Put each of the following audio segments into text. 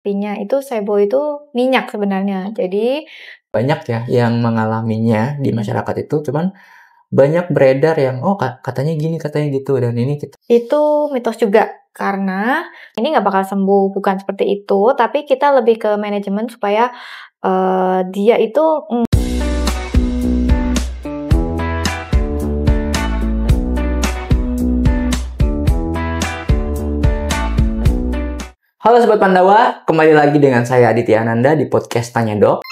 artinya itu sebo itu minyak sebenarnya. Jadi banyak ya yang mengalaminya di masyarakat itu, cuman banyak beredar yang katanya gini katanya gitu, dan ini itu mitos juga karena ini nggak bakal sembuh, bukan seperti itu, tapi kita lebih ke manajemen supaya dia itu Halo Sobat Pandawa, kembali lagi dengan saya Aditya Ananda di podcast Tanya Dok.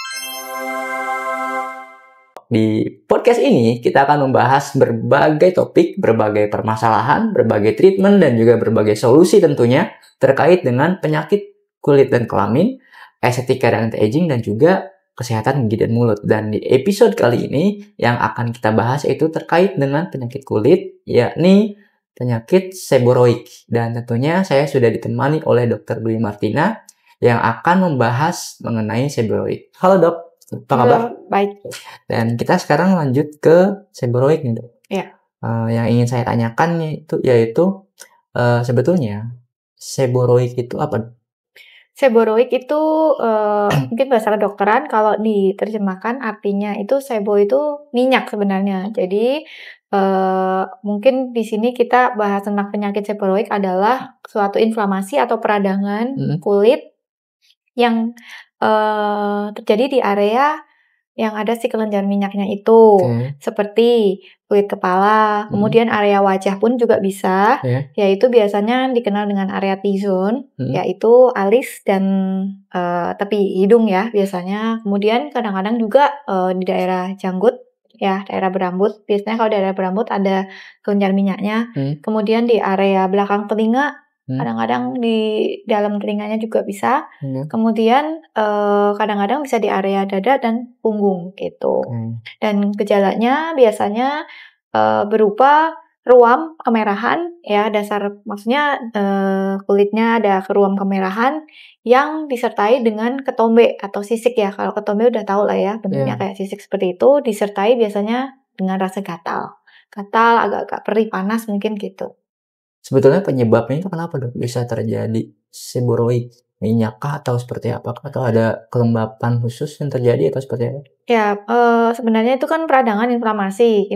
Di podcast ini kita akan membahas berbagai topik, berbagai permasalahan, berbagai treatment, dan juga berbagai solusi tentunya terkait dengan penyakit kulit dan kelamin, estetika dan anti-aging, dan juga kesehatan gigi dan mulut. Dan di episode kali ini yang akan kita bahas yaitu terkait dengan penyakit kulit, yakni penyakit seboroik. Dan tentunya saya sudah ditemani oleh Dr. Dwi Martina yang akan membahas mengenai seboroik. Halo Dok, apa kabar? Baik. Dan kita sekarang lanjut ke seboroik nih Dok. Iya. Yang ingin saya tanyakan yaitu sebetulnya seboroik itu apa? Seboroik itu mungkin bahasa kedokteran, kalau diterjemahkan artinya itu sebo itu minyak sebenarnya. Jadi mungkin di sini kita bahas tentang penyakit seboroik adalah suatu inflamasi atau peradangan kulit yang terjadi di area yang ada si kelenjar minyaknya itu. Seperti kulit kepala, kemudian area wajah pun juga bisa, yaitu biasanya dikenal dengan area T-zone, yaitu alis dan tepi hidung ya biasanya. Kemudian kadang-kadang juga di daerah janggut, ya daerah berambut. Biasanya kalau daerah berambut ada kelenjar minyaknya. Kemudian di area belakang telinga, kadang-kadang di dalam telinganya juga bisa. Kemudian kadang-kadang bisa di area dada dan punggung gitu. Dan gejalanya biasanya berupa ruam kemerahan, ya maksudnya kulitnya ada keruam kemerahan yang disertai dengan ketombe atau sisik ya. Kalau ketombe udah tahu lah ya, bentuknya kayak sisik seperti itu, disertai biasanya dengan rasa gatal, agak-agak perih, panas mungkin gitu. Sebetulnya penyebabnya itu kenapa Dok bisa terjadi seboroik? Minyakkah atau seperti apa? Atau ada kelembapan khusus yang terjadi atau seperti apa? Ya, sebenarnya itu kan peradangan inflamasi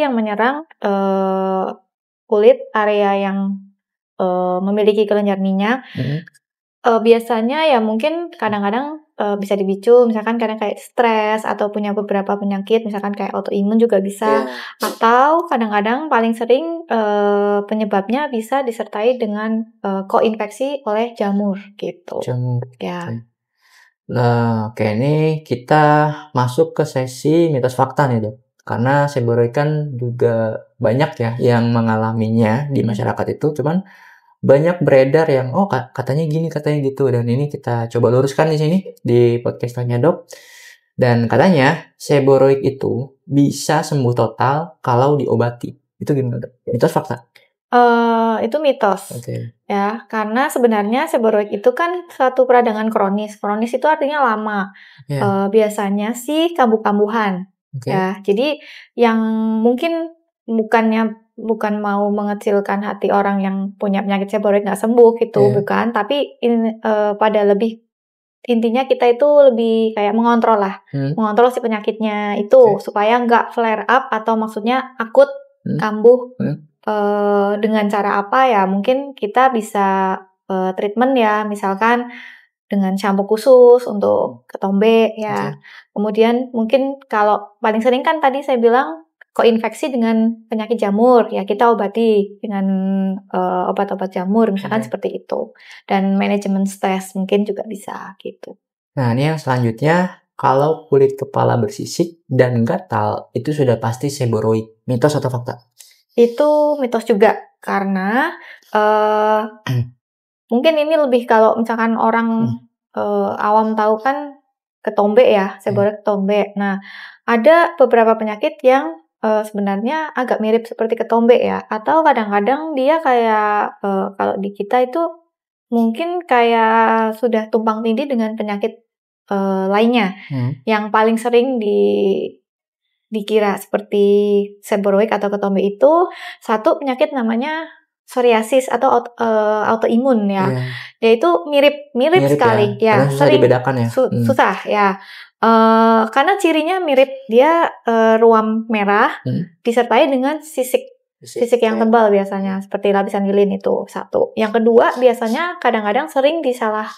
yang menyerang kulit area yang memiliki kelenjar minyak. Biasanya ya mungkin kadang-kadang bisa dipicu, misalkan karena kayak stres atau punya beberapa penyakit, misalkan kayak autoimun juga bisa. Atau kadang-kadang paling sering penyebabnya bisa disertai dengan koinfeksi oleh jamur gitu. Jamur. Ya. Nah, oke, ini kita masuk ke sesi mitos fakta nih Dok. Karena seboroik kan juga banyak ya yang mengalaminya di masyarakat itu, cuman banyak beredar yang katanya gini katanya gitu, dan ini kita coba luruskan di sini di podcast Tanya Dok. Dan katanya seboroik itu bisa sembuh total kalau diobati. Itu gimana Dok? Mitos fakta? Itu mitos. Ya, karena sebenarnya seboroik itu kan suatu peradangan kronis. Kronis itu artinya lama. Biasanya sih kambuh-kambuhan. Ya, jadi yang mungkin bukan mau mengecilkan hati orang yang punya penyakit seboroik nggak sembuh gitu, bukan. Tapi pada lebih intinya kita itu lebih kayak mengontrol lah, mengontrol si penyakitnya itu supaya nggak flare up atau maksudnya akut kambuh. Dengan cara apa ya? Mungkin kita bisa treatment ya, misalkan dengan shampoo khusus untuk ketombe ya. Kemudian mungkin kalau paling sering kan tadi saya bilang koinfeksi dengan penyakit jamur, ya kita obati dengan obat-obat jamur misalkan seperti itu. Dan manajemen stres mungkin juga bisa gitu. Nah, ini yang selanjutnya, kalau kulit kepala bersisik dan gatal itu sudah pasti seboroik. Mitos atau fakta? Itu mitos juga karena mungkin ini lebih kalau misalkan orang awam tahu kan ketombe ya, seboroik ketombe. Nah, ada beberapa penyakit yang sebenarnya agak mirip seperti ketombe ya, atau kadang-kadang dia kayak kalau di kita itu mungkin kayak sudah tumpang tindih dengan penyakit lainnya. Yang paling sering dikira seperti seboroik atau ketombe itu satu penyakit namanya psoriasis atau autoimun ya. Iya. Dia itu mirip sekali ya. Karena susah Sering dibedakan ya. susah ya. Karena cirinya mirip, dia ruam merah disertai dengan sisik yang tebal biasanya, seperti lapisan lilin itu satu. Yang kedua, biasanya kadang-kadang sering disalah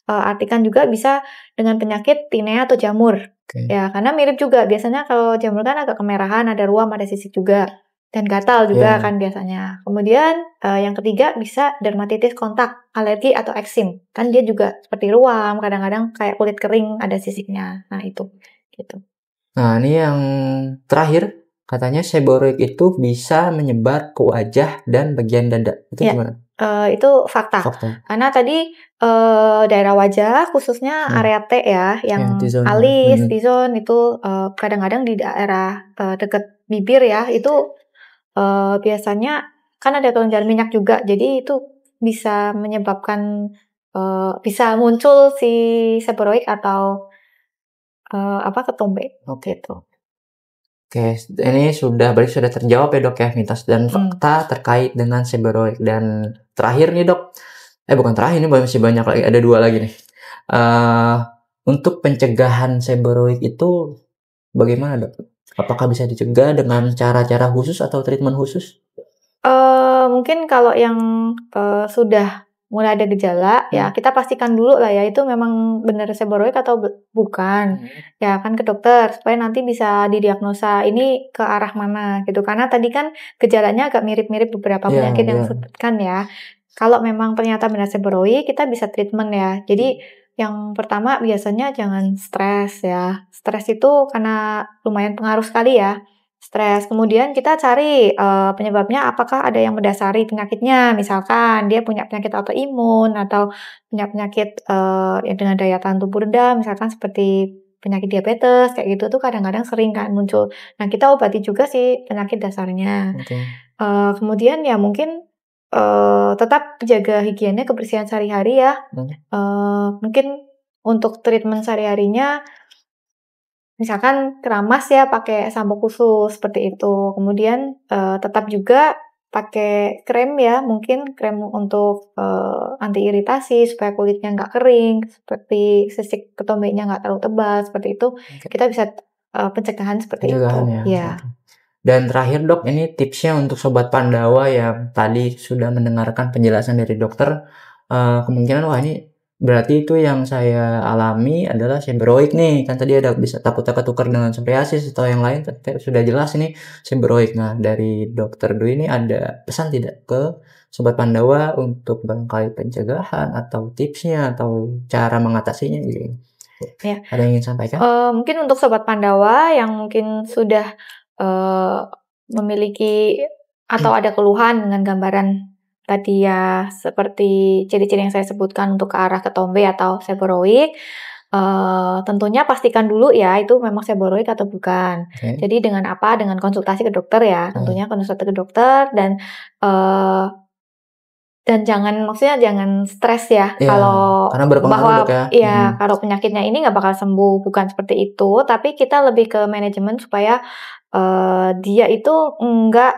artikan juga bisa dengan penyakit tinea atau jamur. Ya, karena mirip juga. Biasanya kalau jamur kan agak kemerahan, ada ruam, ada sisik juga. Dan gatal juga kan biasanya. Kemudian yang ketiga bisa dermatitis kontak, alergi atau eksim. Kan dia juga seperti ruam, kadang-kadang kayak kulit kering, ada sisiknya. Nah, itu. Gitu. Nah, ini yang terakhir. Katanya seborrheic itu bisa menyebar ke wajah dan bagian dada. Itu gimana? Itu fakta. Karena tadi daerah wajah, khususnya area T ya, yang alis, T-zone itu kadang-kadang di daerah dekat bibir ya, itu biasanya kan ada kelenjar minyak juga, jadi itu bisa menyebabkan bisa muncul si seborrheic atau ketombe. Gitu. Oke, ini sudah terjawab ya dok ya, mitos dan fakta terkait dengan seborrheic. Dan terakhir nih dok, bukan terakhir, ini masih banyak lagi, ada 2 lagi nih. Untuk pencegahan seborrheic itu bagaimana dok? Apakah bisa dicegah dengan cara-cara khusus atau treatment khusus? Mungkin kalau yang sudah mulai ada gejala, ya kita pastikan dulu lah ya, itu memang benar seborrheic atau bukan. Ya kan ke dokter, supaya nanti bisa didiagnosa ini ke arah mana gitu. Karena tadi kan gejalanya agak mirip-mirip beberapa penyakit yang disebutkan ya. Kalau memang ternyata benar seborrheic, kita bisa treatment ya. Jadi yang pertama biasanya jangan stres ya. Stres itu karena lumayan pengaruh sekali ya. Stres. Kemudian kita cari penyebabnya, apakah ada yang mendasari penyakitnya. Misalkan dia punya penyakit autoimun atau punya penyakit yang dengan daya tahan tubuh rendah, misalkan seperti penyakit diabetes, kayak gitu tuh kadang-kadang sering kan muncul. Nah, kita obati juga sih penyakit dasarnya. Kemudian ya mungkin tetap jaga higiene, kebersihan sehari-hari ya. Mungkin untuk treatment sehari-harinya, misalkan keramas ya pakai sampo khusus seperti itu. Kemudian tetap juga pakai krem ya, mungkin krem untuk anti iritasi supaya kulitnya nggak kering, seperti sisik ketombenya nggak terlalu tebal, seperti itu. Kita bisa pencegahan seperti itu. Ya. Dan terakhir dok, ini tipsnya untuk sobat Pandawa yang tadi sudah mendengarkan penjelasan dari dokter, kemungkinan wah ini berarti itu yang saya alami adalah seborrheic nih, kan tadi ada bisa takut ketukar dengan psoriasis atau yang lain, tapi sudah jelas ini seborrheic. Nah, dari dokter Dwi ini ada pesan tidak ke sobat Pandawa untuk barangkali pencegahan atau tipsnya atau cara mengatasinya gitu? Ya. Ada yang ingin sampaikan? Mungkin untuk sobat Pandawa yang mungkin sudah memiliki atau ada keluhan dengan gambaran tadi ya, seperti ciri-ciri yang saya sebutkan untuk ke arah ketombe atau seborrheic, tentunya pastikan dulu ya itu memang seborrheic atau bukan. Jadi dengan apa? Dengan konsultasi ke dokter ya, tentunya konsultasi ke dokter, dan jangan stres ya, kalau bahwa kalau penyakitnya ini nggak bakal sembuh, bukan seperti itu. Tapi kita lebih ke manajemen supaya dia itu nggak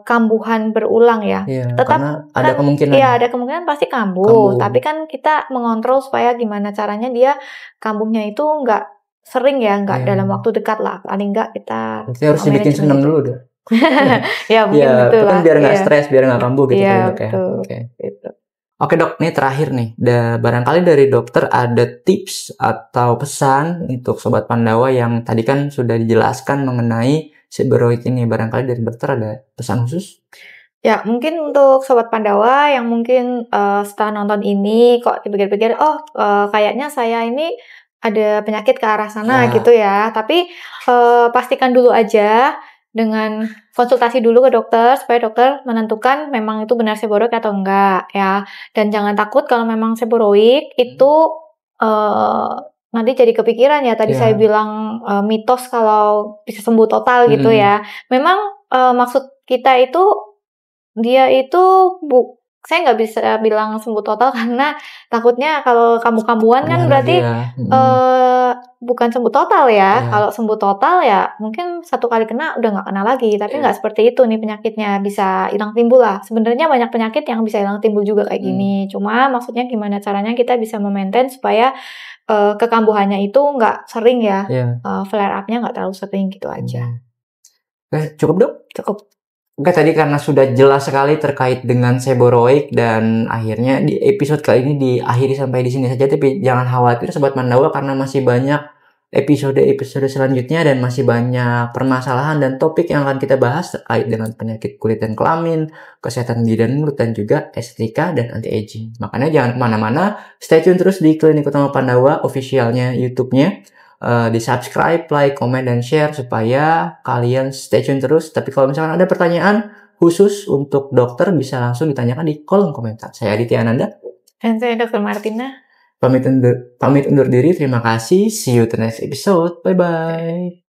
kambuhan berulang ya. Tetap ada kemungkinan. Iya, ada kemungkinan pasti kambuh. Tapi kan kita mengontrol supaya gimana caranya dia kambuhnya itu nggak sering ya, nggak dalam waktu dekat lah. Paling nggak kita harus dibikin senang dulu deh. Ya mungkin betul lah. Kan biar nggak stres, biar nggak kambuh gitu ya, dok ya. Oke dok, nih terakhir nih, barangkali dari dokter ada tips atau pesan untuk sobat Pandawa yang tadi kan sudah dijelaskan mengenai seborrheic ini, barangkali dari dokter ada pesan khusus? Ya, mungkin untuk sobat Pandawa yang mungkin setelah nonton ini kok dipikir-pikir, kayaknya saya ini ada penyakit ke arah sana gitu ya. Tapi pastikan dulu aja dengan konsultasi dulu ke dokter supaya dokter menentukan memang itu benar seborrheic atau enggak ya. Dan jangan takut kalau memang seborrheic itu nanti jadi kepikiran ya, tadi saya bilang mitos kalau bisa sembuh total gitu ya. Memang maksud kita itu dia itu saya nggak bisa bilang sembuh total karena takutnya kalau kambuh-kambuhan kan berarti bukan sembuh total ya. Ya. Kalau sembuh total ya mungkin 1 kali kena udah nggak kena lagi. Tapi Iya. nggak seperti itu nih penyakitnya, bisa hilang timbul lah. Sebenarnya banyak penyakit yang bisa hilang timbul juga kayak gini. Cuma maksudnya gimana caranya kita bisa memaintain supaya kekambuhannya itu nggak sering ya. Iya. Flare up-nya nggak terlalu sering gitu aja. Oke, cukup Dok? Cukup. Oke, tadi karena sudah jelas sekali terkait dengan seboroik dan akhirnya di episode kali ini diakhiri sampai di sini saja. Tapi jangan khawatir Sobat Pandawa karena masih banyak episode-episode selanjutnya dan masih banyak permasalahan dan topik yang akan kita bahas terkait dengan penyakit kulit dan kelamin, kesehatan gigi dan mulut dan juga estetika dan anti-aging. Makanya jangan kemana-mana, stay tune terus di Klinik Utama Pandawa officialnya YouTube-nya. Di subscribe, like, comment, dan share supaya kalian stay tune terus. Tapi kalau misalkan ada pertanyaan khusus untuk dokter bisa langsung ditanyakan di kolom komentar. Saya Aditya Ananda. Dan saya Dr. Martina. Pamit undur diri. Terima kasih. See you to next episode. Bye-bye.